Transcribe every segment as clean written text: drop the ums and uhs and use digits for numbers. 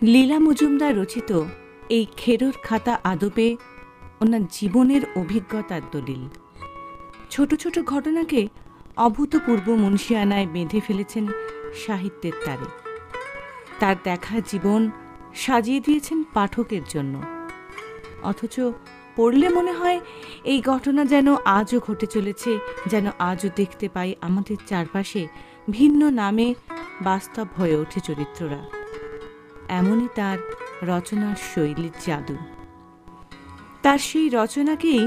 লীলা মজুমদার রচিত এই খেরোর খাতা আদপে ওনার জীবনের অভিজ্ঞতার দলিল। ছোট ছোট ঘটনাকে অভূতপূর্ব মুন্সিয়ানায় বেঁধে ফেলেছেন সাহিত্যের তারে। তার দেখা জীবন সাজিয়ে দিয়েছেন পাঠকের জন্য, অথচ পড়লে মনে হয় এই ঘটনা যেন আজও ঘটে চলেছে, যেন আজও দেখতে পাই আমাদের চারপাশে ভিন্ন নামে বাস্তব হয়ে ওঠে চরিত্ররা। এমনই তার রচনার শৈলীর জাদু। তার সেই রচনাকেই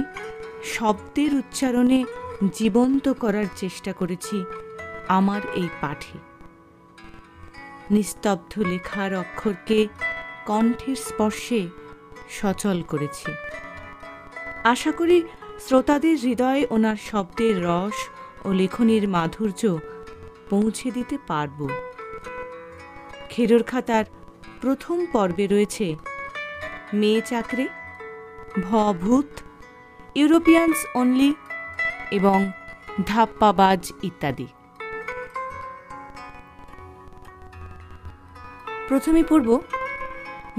শব্দের উচ্চারণে জীবন্ত করার চেষ্টা করেছি আমার এই পাঠে। নিস্তব্ধ লেখার অক্ষরকে কণ্ঠের স্পর্শে সচল করেছি। আশা করি শ্রোতাদের হৃদয়ে ওনার শব্দের রস ও লেখনীর মাধুর্য পৌঁছে দিতে পারব। খেরোর খাতার প্রথম পর্বে রয়েছে মেয়ে চাকরে, ভূত, ইউরোপিয়ানস অনলি এবং ধাপ্পাবাজ ইত্যাদি। প্রথমে পড়ব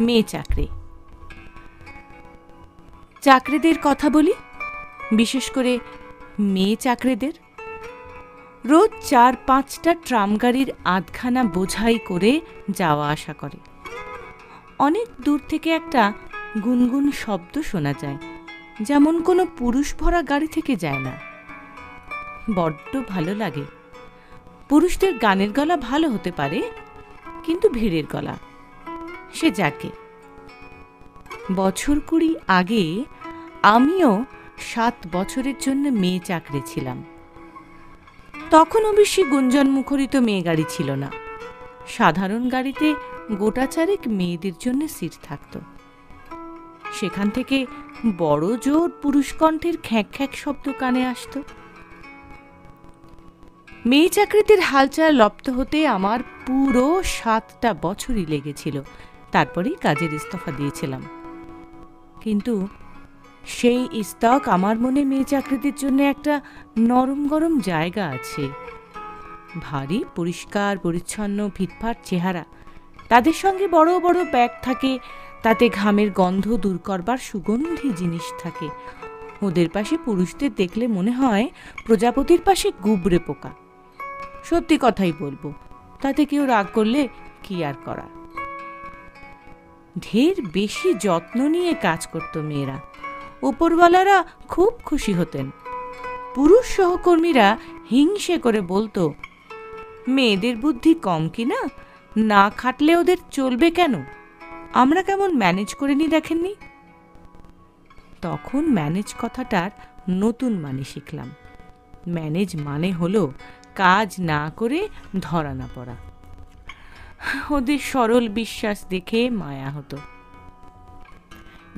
মেয়ে চাকরে। চাকরেদের কথা বলি, বিশেষ করে মেয়ে চাকরেদের। রোজ 4-5টা ট্রাম গাড়ির আধখানা বোঝাই করে যাওয়া আসা করে। অনেক দূর থেকে একটা গুনগুন শব্দ শোনা যায়, যেমন কোনো পুরুষ ভরা গাড়ি থেকে যায় না। বড্ড ভালো লাগে। পুরুষদের গানের গলা ভালো হতে পারে, কিন্তু ভিড়ের গলা সে যাকে। বছর 20 আগে আমিও 7 বছরের জন্য মেয়ে চাকরে ছিলাম। তখন অবশ্যই গুঞ্জন মুখরিত মেয়ে গাড়ি ছিল না। সাধারণ গাড়িতে গোটা চারেক মেয়েদের জন্য সিট থাকত। সেখান থেকে বড় জোর পুরুষ কণ্ঠের খ্যাঁক খ্যাঁক শব্দ কানে আসত। মেয়ে চাকরিদের হালচাল লপ্ত হতে আমার পুরো 7টা বছরই লেগেছিল। তারপরেই কাজের ইস্তফা দিয়েছিলাম। কিন্তু সেই ইস্তক আমার মনে মেয়ে চাকরিদের জন্য একটা নরম গরম জায়গা আছে। ভারী পরিষ্কার পরিচ্ছন্ন ফিটফাট চেহারা, তাদের সঙ্গে বড় বড় ব্যাগ থাকে, তাতে ঘামের গন্ধ দূর করবার সুগন্ধি জিনিস থাকে। ওদের পাশে পুরুষদের দেখলে মনে হয় প্রজাপতির পাশে গুবরে পোকা। সত্যি কথাই বলবো, তাতে কেউ রাগ করলে কি আর করা। ঢের বেশি যত্ন নিয়ে কাজ করত মেয়েরা। উপরওয়ালারা খুব খুশি হতেন। পুরুষ সহকর্মীরা হিংসে করে বলতো, মেয়েদের বুদ্ধি কম কিনা, না খাটলে ওদের চলবে কেন, আমরা কেমন ম্যানেজ করে নি দেখেননি। তখন ম্যানেজ কথাটার নতুন মানে শিখলাম। ম্যানেজ মানে হলো কাজ না করে ধরা না পড়া। ওদের সরল বিশ্বাস দেখে মায়া হতো।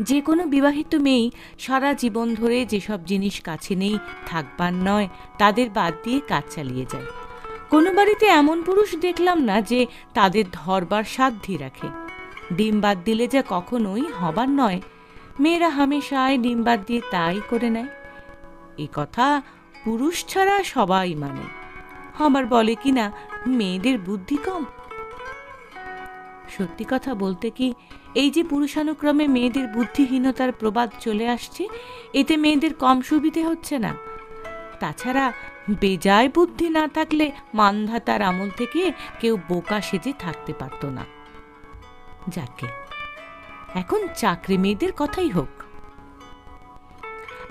যে কোনো বিবাহিত মেয়েই সারা জীবন ধরে যেসব জিনিস কাছে নেই, থাকবার নয়, তাদের বাদ দিয়ে কাজ চালিয়ে যায়। কোনো বাড়িতে এমন পুরুষ দেখলাম না যে তাদের ধরবার সাধ্যি রাখে। ডিম বাদ দিলে যা কখনোই হবার নয়, মেয়েরা হামেশাই ডিম বাদ দিয়ে তাই করে নেয়। এ কথা পুরুষ ছাড়া সবাই মানে। আবার বলে কিনা মেয়েদের বুদ্ধি কম। সত্যি কথা বলতে কি, এই যে পুরুষানুক্রমে মেয়েদের বুদ্ধিহীনতার প্রবাদ চলে আসছে, এতে মেয়েদের কম সুবিধে হচ্ছে না। তাছাড়া বেজায় বুদ্ধি না থাকলে মান্ধাতার আমল থেকে কেউ বোকা সেজে থাকতে পারত না। যাকে এখন চাকরি মেয়েদের কথাই হোক।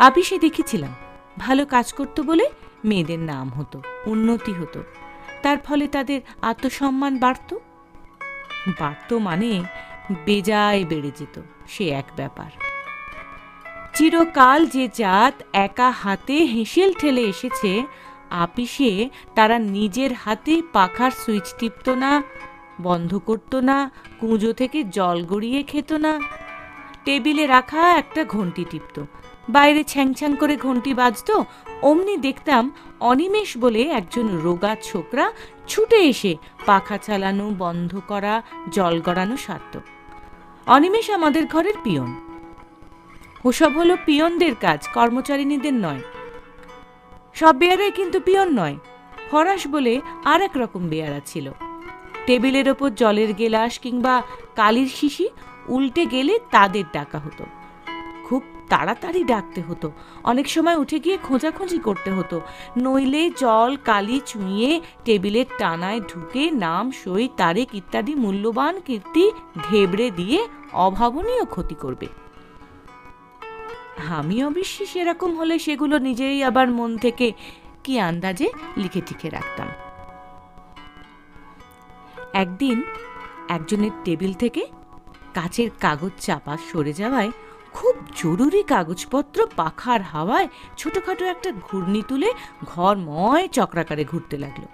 আপিসে দেখেছিলাম, ভালো কাজ করত বলে মেয়েদের নাম হতো, উন্নতি হতো। তার ফলে তাদের আত্মসম্মান বাড়ত মানে বেজায় বেড়ে যেত, সে এক ব্যাপার। চিরকাল যে জাত একা হাতে হেঁসেল ঠেলে এসেছে, আপিসে তারা নিজের হাতে পাখার সুইচ টিপত না, বন্ধ করত না, কুঁজো থেকে জল গড়িয়ে খেত না, টেবিলে রাখা একটা ঘন্টি টিপত। বাইরে ছ্যাংছ্যাং করে ঘন্টি বাজত, অমনি দেখতাম অনিমেষ বলে একজন রোগা ছোকরা ছুটে এসে পাখা চালানো, বন্ধ করা, জল গড়ানো সারত। অনিমেষ আমাদের ঘরের পিয়ন। ওসব হলো পিয়নদের কাজ, কর্মচারিণীদের নয়। সব বেয়ারাই কিন্তু পিয়ন নয়। ফরাস বলে আর এক রকম বেয়ারা ছিল। টেবিলের ওপর জলের গেলাস কিংবা কালির শিশি উল্টে গেলে তাদের ডাকা হতো। খুব তাড়াতাড়ি ডাকতে হতো, অনেক সময় উঠে গিয়ে খোঁজাখুঁজি করতে হতো, নইলে জল কালি চুঁইয়ে টেবিলের টানায় ঢুকে নাম সই তারিখ ইত্যাদি মূল্যবান কীর্তি ঘেবড়ে দিয়ে অভাবনীয় ক্ষতি করবে। আমি অবশ্যই সেরকম হলে সেগুলো নিজেই আবার মন থেকে কি আন্দাজে লিখে টিখে রাখতাম। একদিন একজনের টেবিল থেকে কাচের কাগজ চাপা সরে যাওয়ায় খুব জরুরি কাগজপত্র পাখার হাওয়ায় ছোটখাটো একটা ঘূর্ণি তুলে ঘরময় চক্রাকারে ঘুরতে লাগলো।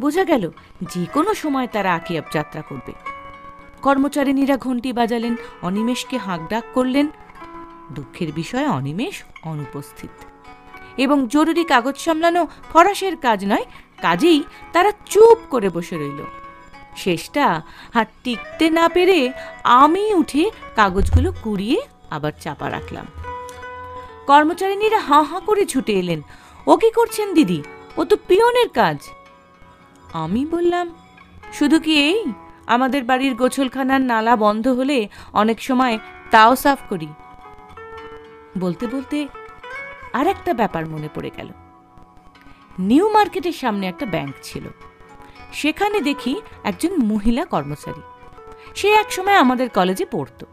বোঝা গেল যে কোনো সময় তারা আকিয়াব যাত্রা করবে। কর্মচারিণীরা ঘণ্টি বাজালেন, অনিমেষকে হাঁকডাক করলেন। দুঃখের বিষয়ে অনিমেষ অনুপস্থিত, এবং জরুরি কাগজ সামলানো ফরাসের কাজ নয়, কাজেই তারা চুপ করে বসে রইল। শেষটা হাত টিকতে না পেরে আমি উঠে কাগজগুলো কুড়িয়ে আবার চাপা রাখলাম। কর্মচারিণীরা হাঁ হাঁ করে ছুটে এলেন, ও কি করছেন দিদি, ও তো পিয়নের কাজ। আমি বললাম, শুধু কি এই, আমাদের বাড়ির গোছলখানার নালা বন্ধ হলে অনেক সময় তাও সাফ করি। বলতে বলতে আর একটা ব্যাপার মনে পড়ে গেল। নিউ মার্কেটের সামনে একটা ব্যাংক ছিল, সেখানে দেখি একজন মহিলা কর্মচারী। সে একসময় আমাদের কলেজে পড়তো।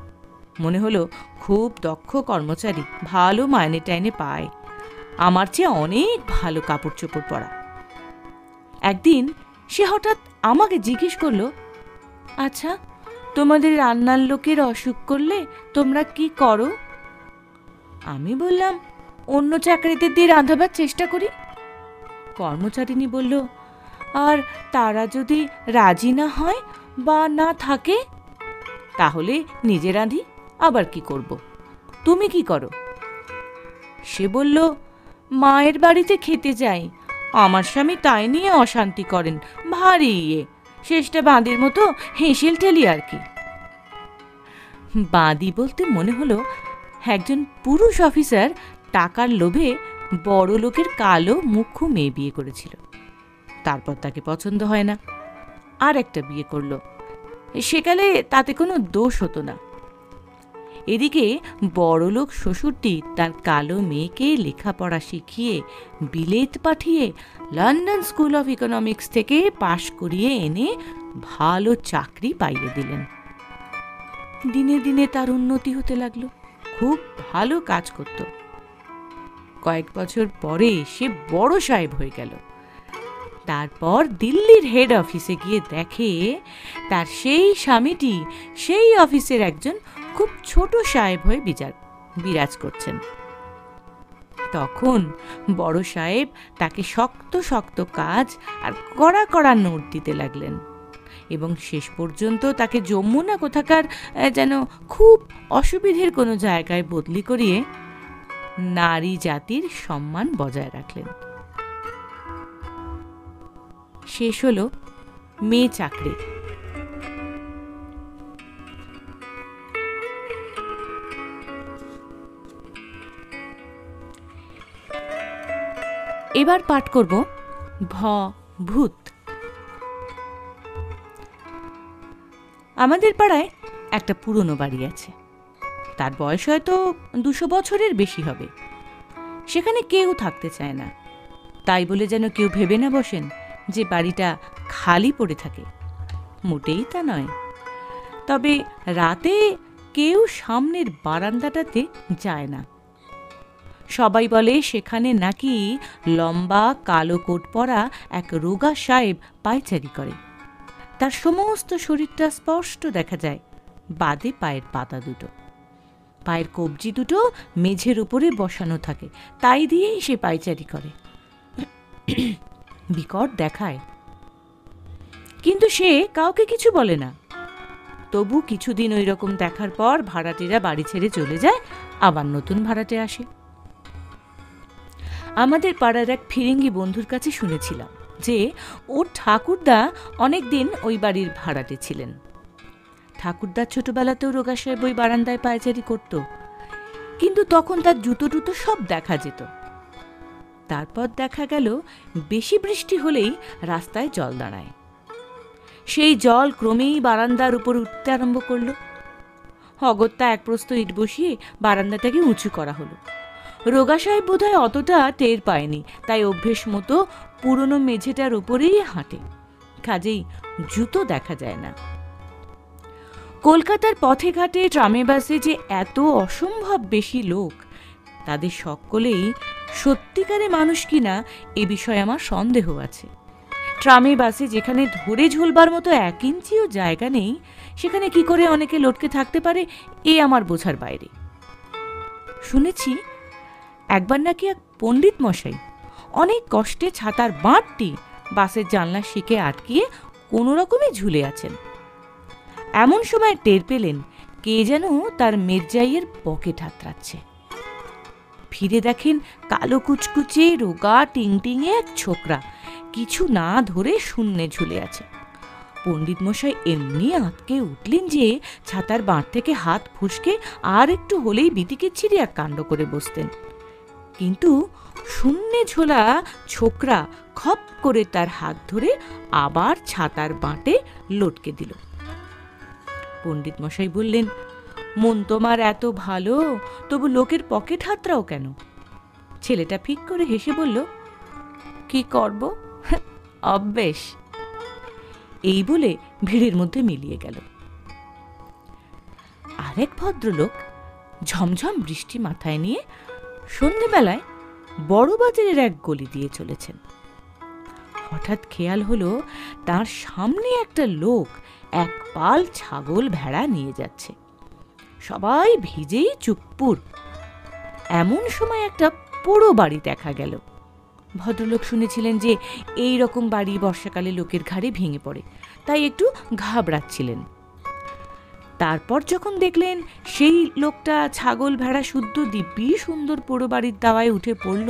মনে হলো খুব দক্ষ কর্মচারী, ভালো মাইনে টাইনে পায়, আমার চেয়ে অনেক ভালো কাপড় চোপড় পরা। একদিন সে হঠাৎ আমাকে জিজ্ঞেস করলো, আচ্ছা, তোমাদের রান্নার লোকের অসুখ করলে তোমরা কি করো? আমি বললাম, অন্য চাকরিদের দিয়ে রাঁধাবার চেষ্টা করি। কর্মচারিণী বলল, আর তারা যদি রাজি না হয় বা না থাকে, তাহলে নিজে রাঁধি, আবার কি করব? তুমি কি করো? সে বলল, মায়ের বাড়িতে খেতে যাই, আমার স্বামী তাই নিয়ে অশান্তি করেন, ভারী শেষটা বাঁদির মতো হেসেল ঠেলি আর কি। বাঁদি বলতে মনে হলো একজন পুরুষ অফিসার টাকার লোভে বড় লোকের কালো মুখ্য মেয়ে বিয়ে করেছিল। তারপর তাকে পছন্দ হয় না, আর একটা বিয়ে করল। সেকালে তাতে কোনো দোষ হতো না। এদিকে বড়লোক শ্বশুরটি তার কালো মেয়েকে লেখাপড়া শিখিয়ে বিলেত পাঠিয়ে লন্ডন স্কুল অফ ইকোনমিক্স থেকে পাশ করিয়ে এনে ভালো চাকরি পাইয়ে দিলেন। দিনে দিনে তার উন্নতি হতে লাগলো, খুব ভালো কাজ করত। কয়েক বছর পরে সে বড় সাহেব হয়ে গেল। তারপর দিল্লির হেড অফিসে গিয়ে দেখে তার সেই স্বামীটি সেই অফিসের একজন খুব ছোট সাহেব হয়ে বিরাজ করছেন। তখন বড় সাহেব তাকে শক্ত শক্ত কাজ আর কড়া কড়া নোট দিতে লাগলেন, এবং শেষ পর্যন্ত তাকে যমুনা কোথাকার যেন খুব অসুবিধের কোনো জায়গায় বদলি করিয়ে নারী জাতির সম্মান বজায় রাখলেন। শেষ হলো মেয়ে চাকরি। এবার পাঠ করব ভূত। আমাদের পাড়ায় একটা পুরনো বাড়ি আছে, তার বয়স হয়তো 200 বছরের বেশি হবে। সেখানে কেউ থাকতে চায় না, তাই বলে যেন কেউ ভেবে না বসেন যে বাড়িটা খালি পড়ে থাকে, মোটেই তা নয়। তবে রাতে কেউ সামনের বারান্দাটাতে যায় না। সবাই বলে সেখানে নাকি লম্বা কালো কোট পরা এক রোগা সাহেব পায়চারি করে। তার সমস্ত শরীরটা স্পষ্ট দেখা যায়, বাদে পায়ের পাতা দুটো। পায়ের কবজি দুটো মেঝের উপরে বসানো থাকে, তাই দিয়েই সে পায়চারি করে। বিকট দেখায়, কিন্তু সে কাউকে কিছু বলে না। তবু কিছুদিন ওই রকম দেখার পর ভাড়াটেরা বাড়ি ছেড়ে চলে যায়, আবার নতুন ভাড়াটে আসে। আমাদের পাড়ার এক ফিরিঙ্গি বন্ধুর কাছে শুনেছিলাম যে ওর ঠাকুরদা অনেকদিন ওই বাড়ির ভাড়াটে ছিলেন। ঠাকুরদার ছোটবেলাতেও রোগা সাহেব ওই বারান্দায় পায়চারি করত, কিন্তু তখন তার জুতো টুতো সব দেখা যেত। তারপর দেখা গেল বেশি বৃষ্টি হলেই রাস্তায় জল দাঁড়ায়। সেই জল ক্রমেই বারান্দার উপর উঠতে আরম্ভ করল। অগত্যা এক প্রস্থ ইট বসিয়ে বারান্দাটাকে উঁচু করা হলো। রোগা সাহেব বোধহয় অতটা টের পায়নি, তাই অভ্যেস মতো পুরনো মেঝেটার উপরেই হাঁটে, কাজেই জুতো দেখা যায় না। কলকাতার পথে ঘাটে ট্রামে বাসে যে এত অসম্ভব বেশি লোক, তাদের সকলেই সত্যিকারে মানুষ কিনা এ বিষয়ে আমার সন্দেহ আছে। ট্রামে বাসে যেখানে ধরে ঝুলবার মতো 1 ইঞ্চিও জায়গা নেই, সেখানে কি করে অনেকে লটকে থাকতে পারে এ আমার বোঝার বাইরে। শুনেছি একবার নাকি এক পণ্ডিত মশাই অনেক কষ্টে ছাতার বাঁটটি বাসের জানলার শিকে আটকিয়ে কোনো রকমে ঝুলে আছেন। এমন সময় টের পেলেন কে যেন তার মির্জাইয়ের পকেট হাতড়াচ্ছে। ফিরে দেখেন কালো কুচকুচে রোগা টিংটিঙে এক ছোকরা কিছু না ধরে শূন্যে ঝুলে আছে। পণ্ডিত মশাই এমনি আঁতকে উঠলেন যে ছাতার বাঁট থেকে হাত ফুসকে আর একটু হলেই বিতিকে ছিঁড়ে এক কাণ্ড করে বসতেন, কিন্তু শূন্যে ঝোলা ছোকরা খপ করে তার হাত ধরে আবার ছাতার বাঁটে লটকে দিল। পণ্ডিত মশাই বললেন, মন তোমার এত ভালো, তবু লোকের পকেট হাতড়াও কেন? ছেলেটা ফিক করে হেসে বলল, কি করব, অভ্যেস। এই বলে ভিড়ের মধ্যে মিলিয়ে গেল। আরেক ভদ্রলোক ঝমঝম বৃষ্টি মাথায় নিয়ে সন্ধেবেলায় বড় বাজারের এক গলি দিয়ে চলেছেন। হঠাৎ খেয়াল হলো তার সামনে একটা লোক এক পাল ছাগল ভেড়া নিয়ে যাচ্ছে। সবাই ভিজেই চুপপুর। এমন সময় একটা পোড়ো বাড়ি দেখা গেল। ভদ্রলোক শুনেছিলেন যে এই রকম বাড়ি বর্ষাকালে লোকের ঘাড়ে ভেঙে পড়ে, তাই একটু ঘাবড়াচ্ছিলেন। তারপর যখন দেখলেন সেই লোকটা ছাগল ভেড়া শুদ্ধ দিব্যি সুন্দর পোড়ো বাড়ির দাওয়ায় উঠে পড়ল,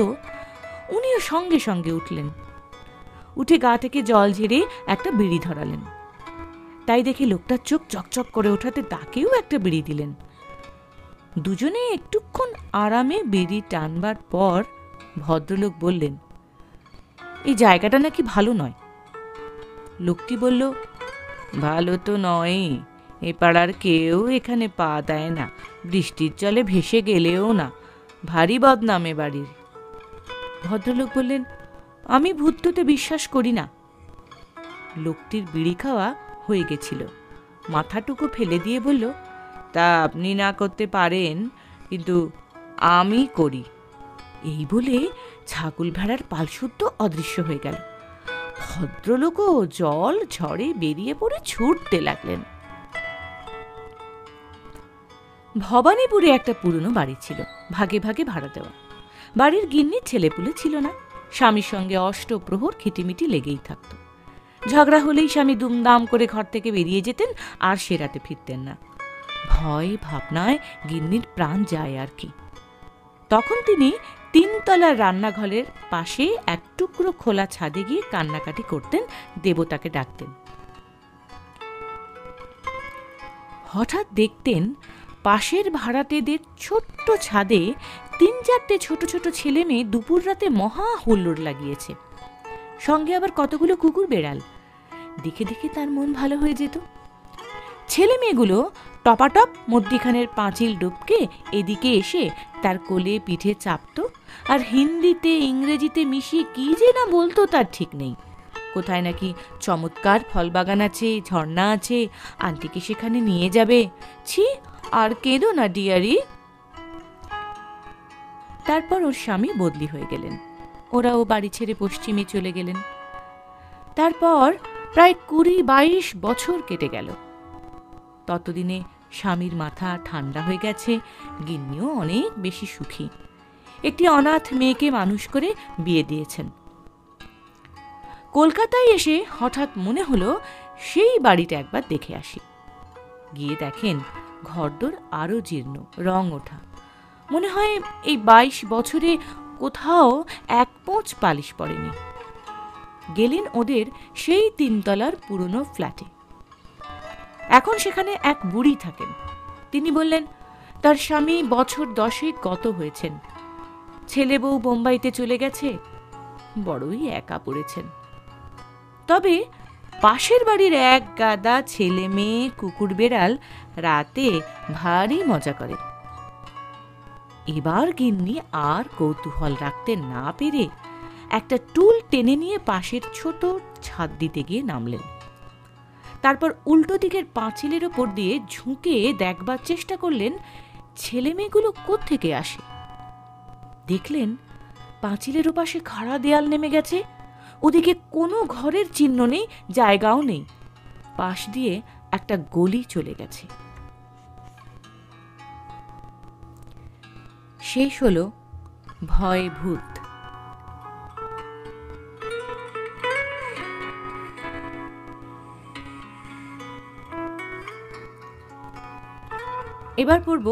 উনিও সঙ্গে সঙ্গে উঠলেন। উঠে গা থেকে জল ঝেড়ে একটা বিড়ি ধরালেন। তাই দেখে লোকটার চোখ চকচক করে ওঠাতে তাকেও একটা বিড়ি দিলেন। দুজনে একটুক্ষণ আরামে বিড়ি টানবার পর ভদ্রলোক বললেন, এই জায়গাটা নাকি ভালো নয়। লোকটি বলল, ভালো তো নয়, এ পাড়ার কেউ এখানে পা দেয় না, বৃষ্টির জলে ভেসে গেলেও না, ভারী বদনামে বাড়ির। ভদ্রলোক বললেন, আমি ভূততে বিশ্বাস করি না। লোকটির বিড়ি খাওয়া হয়ে গেছিল, মাথাটুকু ফেলে দিয়ে বলল, তা আপনি না করতে পারেন, কিন্তু আমি করি। এই বলে ছাগল ভেড়ার পালশুদ্ধ অদৃশ্য হয়ে গেল। ভদ্রলোকও জল ঝড়ে বেরিয়ে পড়ে ছুটতে লাগলেন। ভবানীপুরে একটা পুরনো বাড়ি ছিল, ভাগে ভাগে ভাড়া দেওয়া। বাড়ির গিন্নির ছেলেপুলে ছিল না, স্বামীর সঙ্গে অষ্টপ্রহর খিটিমিটি লেগেই থাকত। ঝগড়া হলেই স্বামী দুমদাম করে ঘর থেকে বেরিয়ে যেতেন, আর সে রাতে ফিরতেন না। ভয় ভাবনায় গিন্নির প্রাণ যায় আর কি। তখন তিনি 3 তলার রান্নাঘরের পাশে এক টুকরো খোলা ছাদে গিয়ে কান্নাকাটি করতেন, দেবতাকে ডাকতেন। হঠাৎ দেখতেন পাশের ভাড়াটেদের ছোট্ট ছাদে 3-4টে ছোট ছোট ছেলে মেয়ে দুপুর রাতে মহা হুল্লোড় লাগিয়েছে, সঙ্গে আবার কতগুলো কুকুর বেড়াল। দেখে দেখে তার মন ভালো হয়ে যেত। ছেলে মেয়েগুলো টপাটপ মধ্যিখানের পাঁচিল ডুবকে এদিকে এসে তার কোলে পিঠে চাপত, আর হিন্দিতে ইংরেজিতে মিশিয়ে কি যে না বলতো তার ঠিক নেই। কোথায় নাকি চমৎকার ফলবাগান আছে, ঝর্ণা আছে, আন্টিকে সেখানে নিয়ে যাবে, ছি আর কেঁদো না ডিয়ারি। তারপর ওর স্বামী বদলি হয়ে গেলেন, ওরাও বাড়ি ছেড়ে পশ্চিমে চলে গেলেন। তারপর প্রায় 20-22 বছর কেটে গেল। ততদিনে স্বামীর মাথা ঠান্ডা হয়ে গেছে, গিন্নিও অনেক বেশি সুখী। একটি অনাথ মেয়েকে মানুষ করে বিয়ে দিয়েছেন। কলকাতায় এসে হঠাৎ মনে হলো সেই বাড়িটা একবার দেখে আসি। গিয়ে দেখেন ঘরদোর আরো জীর্ণ, রং ওঠা। মনে হয় এই 22 বছরে কোথাও এক পোঁচ পালিশ পড়েনি। গেলেন ওদের সেই 3 তলার পুরনো ফ্ল্যাটে। এখন সেখানে এক বুড়ি থাকেন। তিনি বললেন, তার স্বামী বছর 10 গত হয়েছেন, ছেলে বউ বোম্বাইতে চলে গেছে, বড়ই একা পড়েছেন। তবে পাশের বাড়ির এক গাদা ছেলে মেয়ে কুকুর বেড়াল রাতে ভারী মজা করে। এবার গিন্নি আর কৌতূহল রাখতে না পেরে একটা টুল টেনে নিয়ে পাশের ছোট ছাদ দিতে গিয়ে নামলেন। তারপর উল্টো দিকের পাঁচিলের ওপর দিয়ে ঝুঁকে দেখবার চেষ্টা করলেন ছেলে মেয়েগুলো কোত্থেকে আসে। দেখলেন পাঁচিলের ওপাশে খাড়া দেয়াল নেমে গেছে, ওদিকে কোনো ঘরের চিহ্ন নেই, জায়গাও নেই, পাশ দিয়ে একটা গলি চলে গেছে। শেষ হলো ভয় ভূত। এবার পড়ব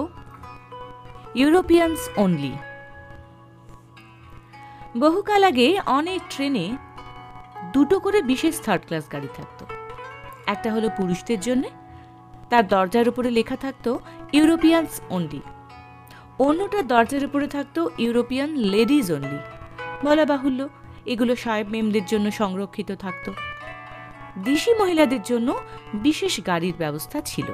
ইউরোপিয়ানস অনলি। বহুকাল আগে অনেক ট্রেনে দুটো করে বিশেষ থার্ড ক্লাস গাড়ি থাকতো। একটা হলো পুরুষদের জন্য, তার দরজার উপরে লেখা থাকতো ইউরোপিয়ানস অনলি। অন্যটার দরজার উপরে থাকতো ইউরোপিয়ান লেডিজ অনলি। বলা বাহুল্য এগুলো সাহেব মেমদের জন্য সংরক্ষিত থাকতো। দিশি মহিলাদের জন্য বিশেষ গাড়ির ব্যবস্থা ছিল।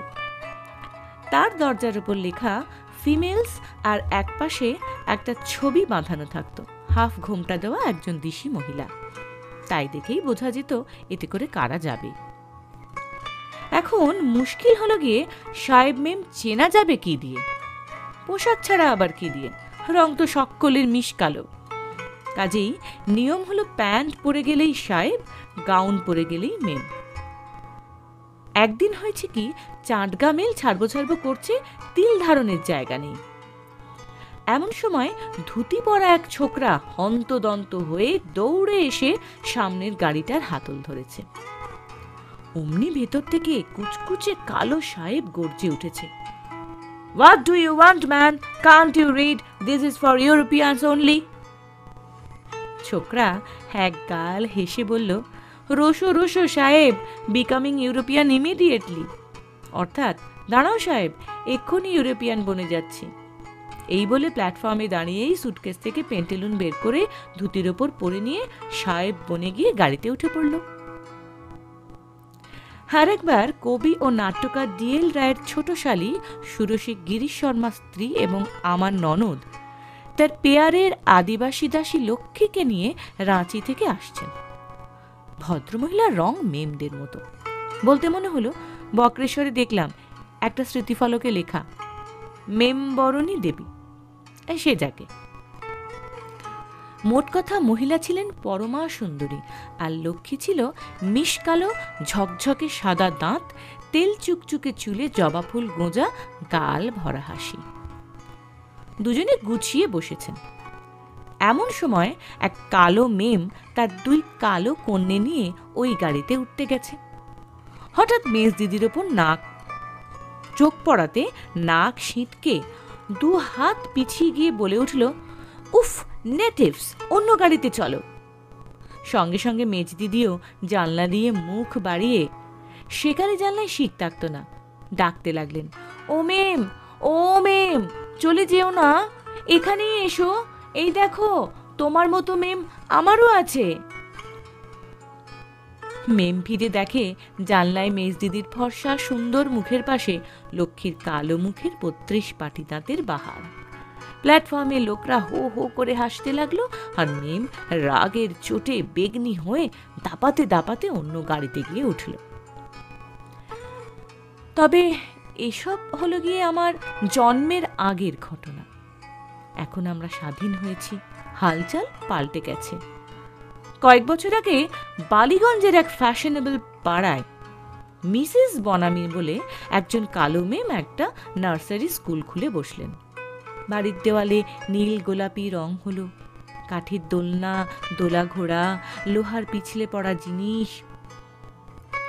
তার দরজার উপর লেখা ফিমেলস, আর একপাশে একটা ছবি বাঁধানো থাকতো, হাফ ঘোমটা দেওয়া একজন দিশি মহিলা। তাই দেখেই বোঝা যেত এতে করে কারা যাবে। এখন মুশকিল হলো গিয়ে সাহেব মেম চেনা যাবে কি দিয়ে? পোশাক ছাড়া আবার কি দিয়ে? রং তো সকলের মিশকালো। কাজেই নিয়ম হলো প্যান্ট পরে গেলেই সাহেব, গাউন পরে গেলেই মেম। একদিন হয়েছে কি, চাঁটগা মেল ছাড়বো ছাড়বো করছে, তিল ধারণের জায়গা নেই। এমন সময় ধুতি পরা এক ছোকরা হন্তদন্ত হয়ে দৌড়ে এসে সামনের গাড়িটার হাতল ধরেছে। অমনি ভেতর থেকে কুচকুচে কালো সাহেব গর্জে উঠেছে, What do you want, man? Can't you read? This is for Europeans only. ছোকরা এক গাল হেসে বলল, রোশো রোশো সাহেব, বিকামিং ইউরোপিয়ান ইমিডিয়েটলি। অর্থাৎ দাঁড়াও সাহেব, এক্ষুনি ইউরোপিয়ান বনে যাচ্ছি। এই বলে প্ল্যাটফর্মে দাঁড়িয়েই সুটকেস থেকে পেন্টেলুন বের করে ধুতির ওপর পরে নিয়ে সাহেব বনে গিয়ে গাড়িতে উঠে পড়ল। আর একবার কবি ও নাট্যকার ডিএল রায়ের ছোট শালী সুরসিক গিরিশ শর্মার স্ত্রী এবং আমার ননদ তার পেয়ারের আদিবাসী দাসী লক্ষ্মীকে নিয়ে রাঁচি থেকে আসছেন। ভদ্রমহিলার রং মেমদের মতো। বলতে মনে হলো বক্রেশ্বরে দেখলাম একটা স্মৃতিফলকে লেখা মেমবরণী দেবী। সে যাকে, মোট কথা মহিলা ছিলেন পরমা সুন্দরী, আর লক্ষ্মী ছিল মিশকালো ঝকঝকে সাদা দাঁত, তেল চুকচুকে চুলে জবা ফুল গোঁজা, গাল ভরা হাসি। দুজনে গুছিয়ে বসেছেন। এমন সময় এক কালো মেম তার দুই কালো কন্যে নিয়ে ওই গাড়িতে উঠতে গেছে। হঠাৎ মেজ দিদির ওপর নাক চোখ পড়াতে নাক সিঁটকে দু হাত পিছিয়ে গিয়ে বলে উঠল, উফ, নেটিভস, অন্য গাড়িতে চলো। সঙ্গে সঙ্গে মেজ দিদিও জানলা দিয়ে মুখ বাড়িয়ে, সেখানে জানলায় শীত থাকতো না, ডাকতে লাগলেন, ও মেম, ও মেম, চলে যেও না, এখানেই এসো, এই দেখো তোমার মতো মেম আমারও আছে। মেম ফিরে দেখে জানলায় মেজ দিদির ফর্সা সুন্দর মুখের পাশে লক্ষ্মীর কালো মুখের 32 পাটি দাঁতের বাহার। প্ল্যাটফর্মে লোকরা হো হো করে হাসতে লাগলো, আর মেম রাগের চোটে বেগনি হয়ে দাপাতে দাপাতে অন্য গাড়িতে গিয়ে উঠল। তবে এসব হলো গিয়ে আমার জন্মের আগের ঘটনা। এখন আমরা স্বাধীন হয়েছি, হালচাল পাল্টে গেছে। কয়েক বছর আগে বালিগঞ্জের এক ফ্যাশনেবল পাড়ায় মিসেস বনামি বলে একজন কালো মেম একটা নার্সারি স্কুল খুলে বসলেন। বাড়ির দেওয়ালে নীল গোলাপি রং হলো, কাঠের দোলনা, দোলা ঘোড়া, লোহার পিছলে পড়া জিনিস,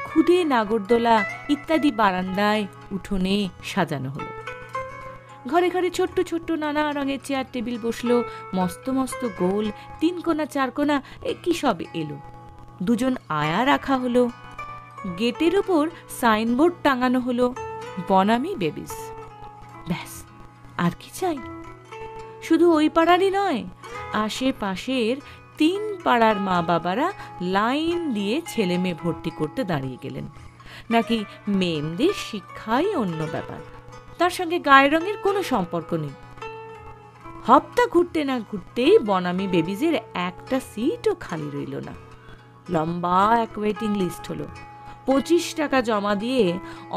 খুদে নাগরদোলা ইত্যাদি বারান্দায় উঠোনে সাজানো হলো। ঘরে ঘরে ছোট্ট ছোট্ট নানা রঙের চেয়ার টেবিল বসলো, মস্ত মস্ত গোল 3 কোনা 4 কোনা কি সব এলো। দুজন আয়া রাখা হলো। গেটের ওপর সাইনবোর্ড টাঙানো হলো, বনামি বেবিস। ব্যাস, আর কি চাই? শুধু ওই পাড়ারই নয়, আশেপাশের 3 পাড়ার মা বাবারা লাইন দিয়ে ছেলে মেয়ে ভর্তি করতে দাঁড়িয়ে গেলেন। নাকি মেয়েদের শিক্ষাই অন্য ব্যাপার, তার সঙ্গে গায়ের রঙের কোনো সম্পর্ক নেই। হপ্তা ঘুরতে না ঘুরতেই বনামি বেবিজের একটা সিটও খালি রইল না। লম্বা এক ওয়েটিং লিস্ট হলো। 25 টাকা জমা দিয়ে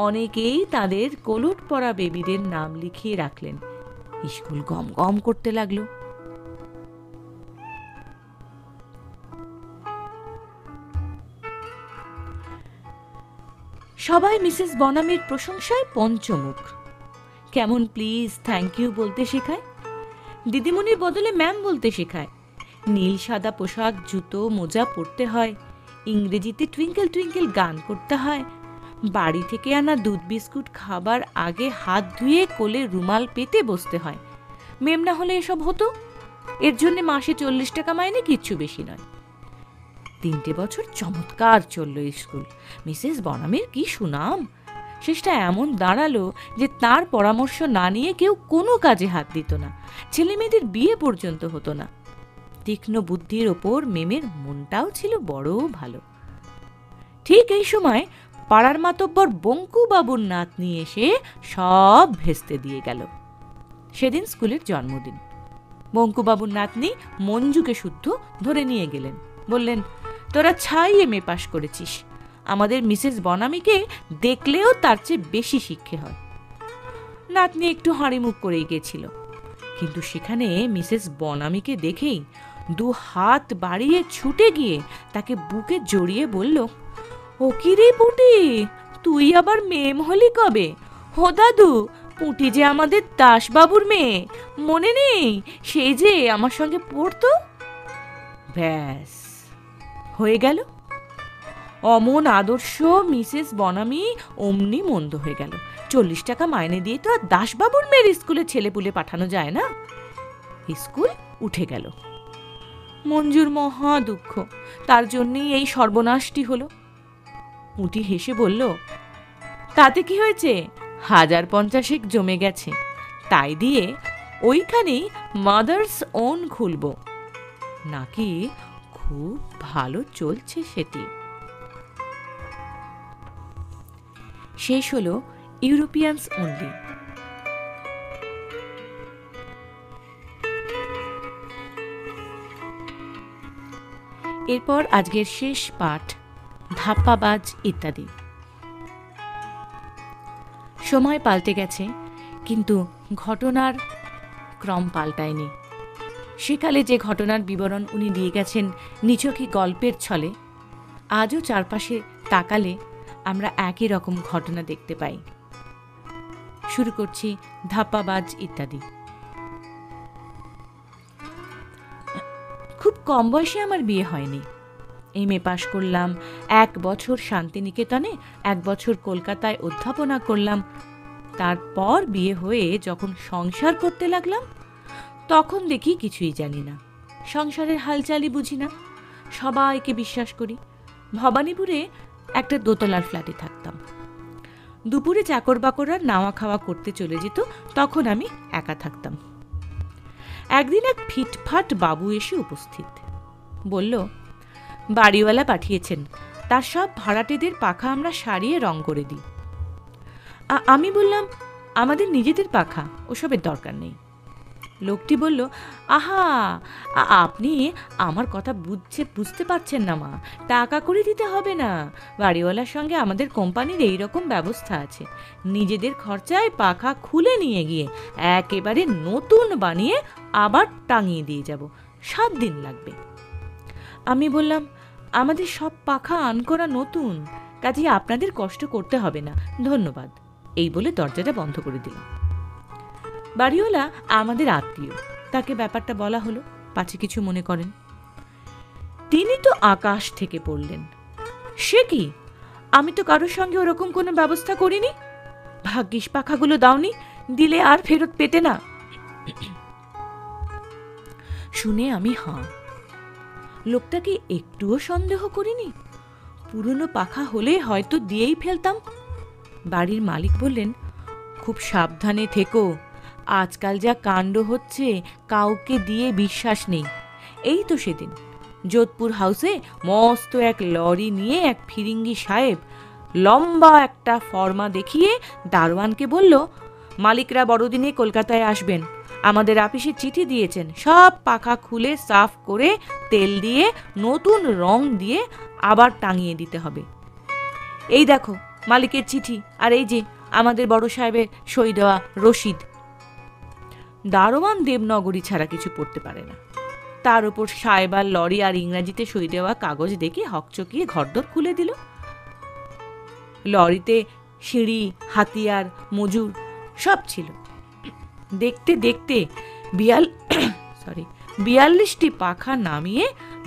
অনেকেই তাদের কোলট পরা বেবিদের নাম লিখিয়ে রাখলেন। স্কুল গম গম করতে লাগলো। সবাই মিসেস বনামির প্রশংসায় পঞ্চমুখ। কেমন প্লিজ, থ্যাংক ইউ বলতে শেখায়, দিদিমণির বদলে ম্যাম বলতে শেখায়, নীল সাদা পোশাক জুতো মোজা পরতে হয়, ইংরেজিতে টুইঙ্কেল টুইঙ্কেল গান করতে হয়, বাড়ি থেকে আনা দুধ বিস্কুট খাবার আগে হাত ধুয়ে কোলে রুমাল পেতে বসতে হয়। মেম না হলে এসব হতো? এর জন্য মাসে 40 টাকা মাইনে, কিচ্ছু বেশি নয়। 3টে বছর চমৎকার চলল স্কুল। মিসেস বনামির কি সুনাম! শেষটা এমন দাঁড়ালো যে তার পরামর্শ না নিয়ে কেউ কোনো কাজে হাত দিত না, ছেলে মেয়েদের বিয়ে পর্যন্ত হতো না। তীক্ষ্ণ বুদ্ধির ওপর মেমের মনটাও ছিল বড় ভালো। ঠিক এই সময় পাড়ার মাতব্বর বঙ্কু বাবুর নাতনি এসে সব ভেস্তে দিয়ে গেল। সেদিন স্কুলের জন্মদিন। বঙ্কু বাবুর নাতনি মঞ্জুকে শুদ্ধ ধরে নিয়ে গেলেন, বললেন, তোরা ছাই এমএ পাশ করেছিস, আমাদের মিসেস বনামিকে দেখলেও তার চেয়ে বেশি শিক্ষে হয়। নাতনি একটু হাঁড়িমুখ করেই গেছিল, কিন্তু সেখানে মিসেস বনামিকে দেখেই 2 হাত বাড়িয়ে ছুটে গিয়ে তাকে বুকে জড়িয়ে বলল, ও কি রে পুটি, তুই আবার মেম হলি কবে? হো দাদু, পুটি যে আমাদের দাসবাবুর মেয়ে, মনে নেই? সেই যে আমার সঙ্গে পড়তো। ব্যাস হয়ে গেল। অমন আদর্শ মিসেস বনামি অমনি মন্দ হয়ে গেল। 40 টাকা মাইনে দিয়ে তো আর দাসবাবুর মেয়ের স্কুলে ছেলেপুলে পাঠানো যায় না। স্কুল উঠে গেল। মঞ্জুর মহা দুঃখ, তার জন্যই এই সর্বনাশটি হলো। পুঁটি হেসে বলল, তাতে কি হয়েছে, 1050 জমে গেছে, তাই দিয়ে ওইখানেই মাদার্স ওন খুলব। নাকি খুব ভালো চলছে সেটি। শেষ হলো ইউরোপিয়ানস অনলি। এরপর আজকের শেষ পাঠ, ধাপ্পাবাজ ইত্যাদি। সময় পাল্টে গেছে, কিন্তু ঘটনার ক্রম পাল্টায়নি। সেকালে যে ঘটনার বিবরণ উনি দিয়ে গেছেন নিছকই গল্পের ছলে, আজও চারপাশে তাকালে আমরা একই রকম ঘটনা দেখতে পাই। শুরু করছি ধাপ্পাবাজ ইত্যাদি। খুব কম বয়সে আমার বিয়ে হয়নি। এমএ পাশ করলাম, 1 বছর শান্তিনিকেতনে, 1 বছর কলকাতায় অধ্যাপনা করলাম। তারপর বিয়ে হয়ে যখন সংসার করতে লাগলাম, তখন দেখি কিছুই জানি না, সংসারের হালচালই বুঝি না, সবাইকে বিশ্বাস করি। ভবানীপুরে একটা দোতলার ফ্ল্যাটে থাকতাম। দুপুরে চাকর বাকররা নাওয়া খাওয়া করতে চলে যেত, তখন আমি একা থাকতাম। একদিন এক ফিটফাট বাবু এসে উপস্থিত, বলল, বাড়িওয়ালা পাঠিয়েছেন, তার সব ভাড়াটেদের পাখা আমরা সারিয়ে রং করে দিই। আমি বললাম, আমাদের নিজেদের পাখা, ওসবের দরকার নেই। লোকটি বলল, আহা, আপনি আমার কথা বুঝতে পারছেন না মা, টাকা করে দিতে হবে না, বাড়িওয়ালার সঙ্গে আমাদের কোম্পানির এইরকম ব্যবস্থা আছে, নিজেদের খরচায় পাখা খুলে নিয়ে গিয়ে একেবারে নতুন বানিয়ে আবার টাঙিয়ে দিয়ে যাব, 7 দিন লাগবে। আমি বললাম, আমাদের সব পাখা আন করা নতুন, কাজেই আপনাদের কষ্ট করতে হবে না, ধন্যবাদ। এই বলে দরজাটা বন্ধ করে দিলাম। বাড়িওয়ালা আমাদের আত্মীয়, তাকে ব্যাপারটা বলা হলো, পাছে কিছু মনে করেন। তিনি তো আকাশ থেকে পড়লেন, সে কি, আমি তো কারোর সঙ্গে ওরকম কোনো ব্যবস্থা করিনি, ভাগ্যিস পাখাগুলো দাওনি, দিলে আর ফেরত পেতে না। শুনে আমি হাঁ। লোকটাকে একটুও সন্দেহ করিনি, পুরনো পাখা হলে হয়তো দিয়েই ফেলতাম। বাড়ির মালিক বললেন, খুব সাবধানে থেকো, আজকাল যা কাণ্ড হচ্ছে, কাউকে দিয়ে বিশ্বাস নেই। এই তো সেদিন যোধপুর হাউসে মস্ত এক লরি নিয়ে এক ফিরিঙ্গি সাহেব লম্বা একটা ফর্মা দেখিয়ে দারোয়ানকে বলল, মালিকরা বড়দিনে কলকাতায় আসবেন, আমাদের আপিসে চিঠি দিয়েছেন, সব পাখা খুলে সাফ করে তেল দিয়ে নতুন রং দিয়ে আবার টাঙিয়ে দিতে হবে। এই দেখো মালিকের চিঠি, আর এই যে আমাদের বড় সাহেবের সই দেওয়া রসিদ। দারোয়ান দেবনগরী ছাড়া কিছু পড়তে পারে না, তার উপর সাহেবার লরি আর ইংরাজিতে সই দেওয়া কাগজ দেখে হকচকিয়ে ঘরদোর খুলে দিল। লরিতে সিঁড়ি, হাতিয়ার, মজুর সব ছিল। দেখতে দেখতে 42টি পাখা নামিয়ে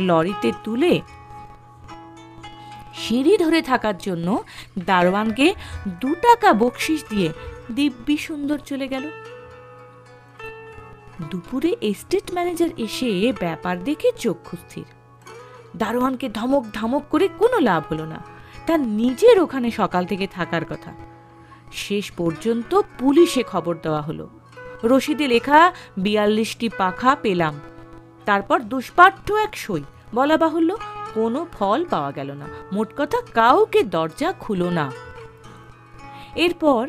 লরিতে তুলে সিঁড়ি ধরে থাকার জন্য দারোয়ানকে 2 টাকা বকশিশ দিয়ে দিব্যি সুন্দর চলে গেল। দুপুরে এস্টেট ম্যানেজার এসে ব্যাপার দেখে চক্ষু স্থির। দারোয়ানকে ধমক ধমক করে কোনো লাভ হলো না, তার নিজের ওখানে সকাল থেকে থাকার কথা। শেষ পর্যন্ত পুলিশে খবর দেওয়া হলো। রসিদে লেখা 42টি পাখা পেলাম, তারপর দুষ্পাঠ্য এক সই। বলা বাহুল্য কোনো ফল পাওয়া গেল না, মোট কথা কাউকে দরজা খুলো না। এরপর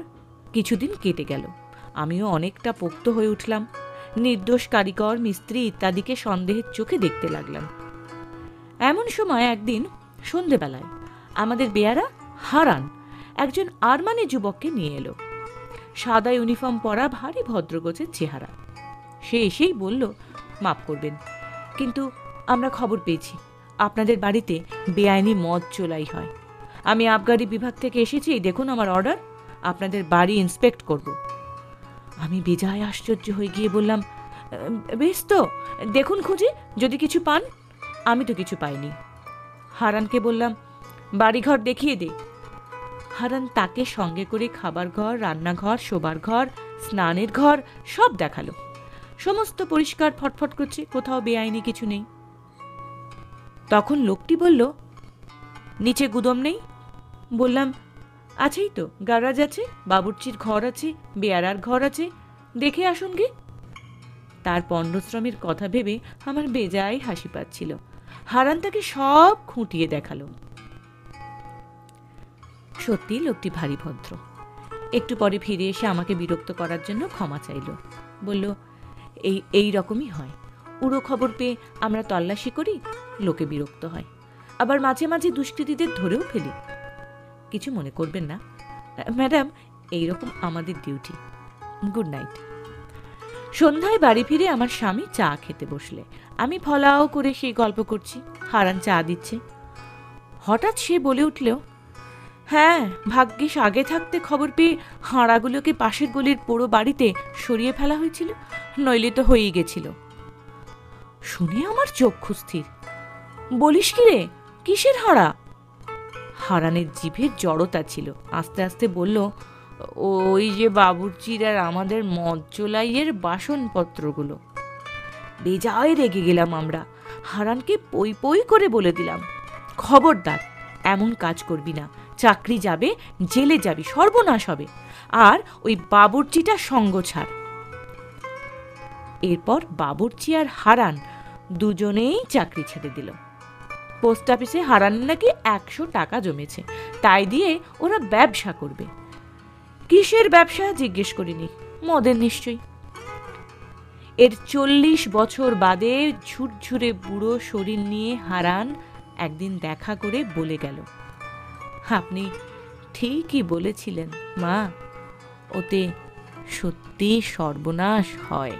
কিছুদিন কেটে গেল, আমিও অনেকটা পোক্ত হয়ে উঠলাম। নির্দোষ কারিগর, মিস্ত্রি ইত্যাদিকে সন্দেহের চোখে দেখতে লাগলাম। এমন সময় একদিন সন্ধেবেলায় আমাদের বেয়ারা হারান একজন আরমানি যুবককে নিয়ে এলো। সাদা ইউনিফর্ম পরা, ভারী ভদ্রগোছের চেহারা। সে এসেই বলল, মাফ করবেন, কিন্তু আমরা খবর পেয়েছি আপনাদের বাড়িতে বেআইনি মদ চোলাই হয়। আমি আবগারি বিভাগ থেকে এসেছি, দেখুন আমার অর্ডার, আপনাদের বাড়ি ইন্সপেক্ট করব। আমি বেজায় আশ্চর্য হয়ে গিয়ে বললাম, বেশ তো, দেখুন খুঁজে, যদি কিছু পান। আমি তো কিছু পাইনি। হারানকে বললাম, বাড়িঘর দেখিয়ে দে। হারান তাকে সঙ্গে করে খাবার ঘর, রান্নাঘর, শোবার ঘর, স্নানের ঘর সব দেখালো। সমস্ত পরিষ্কার, ফটফট করছে, কোথাও বেআইনি কিছু নেই। তখন লোকটি বলল, নিচে গুদম নেই? বললাম, আছেই তো, গ্যারাজ আছে, বাবুর্চির ঘর আছে, বেয়ারার ঘর আছে, দেখে আসুন গে। তার পণ্ডশ্রমের কথা ভেবে আমার বেজায় হাসি পাচ্ছিল। হারান তাকে সব খুঁটিয়ে দেখালো। সত্যি লোকটি ভারী ভদ্র। একটু পরে ফিরে এসে আমাকে বিরক্ত করার জন্য ক্ষমা চাইল। বলল, এই রকমই হয়, উড়ো খবর পেয়ে আমরা তল্লাশি করি, লোকে বিরক্ত হয়, আবার মাঝে মাঝে দুষ্কৃতীদের ধরেও ফেলি। কিছু মনে করবেন না ম্যাডাম, এইরকম আমাদের ডিউটি। Good night. সন্ধ্যায় বাড়ি ফিরে আমার স্বামী চা খেতে বসলে আমি ফলাও করে সেই গল্প করছি, হারান চা দিচ্ছে। হঠাৎ সে বলে উঠল, হ্যাঁ, ভাগ্যিস আগে থাকতে খবর পেয়ে হাঁড়াগুলোকে পাশের গলির পোড়ো বাড়িতে সরিয়ে ফেলা হয়েছিল, নইলে তো হয়েই গেছিল। শুনে আমার চক্ষু স্থির। বলিস কি রে, কিসের হাঁড়া? হারানের জিভের জড়তা ছিল, আস্তে আস্তে বলল, ওই যে বাবুর্চির আর আমাদের মদ চোলাইয়ের বাসনপত্রগুলো। বেজায় রেগে গেলাম আমরা। হারানকে পই পই করে বলে দিলাম, খবরদার এমন কাজ করবি না, চাকরি যাবে, জেলে যাবি, সর্বনাশ হবে, আর ওই বাবুর্চিটা সঙ্গ ছাড়। এরপর বাবুর্চি আর হারান দুজনেই চাকরি ছেড়ে দিল। পোস্ট অফিসে হারানের নাকি 100 টাকা জমেছে, তাই দিয়ে ওরা ব্যবসা করবে। কিসের ব্যবসা জিজ্ঞেস করিনি, মদের নিশ্চয়ই। এর 40 বছর বাদে ঝুরঝুরে বুড়ো শরীর নিয়ে হারান একদিন দেখা করে বলে গেল, আপনি ঠিকই বলেছিলেন মা, ওতে সত্যি সর্বনাশ হয়।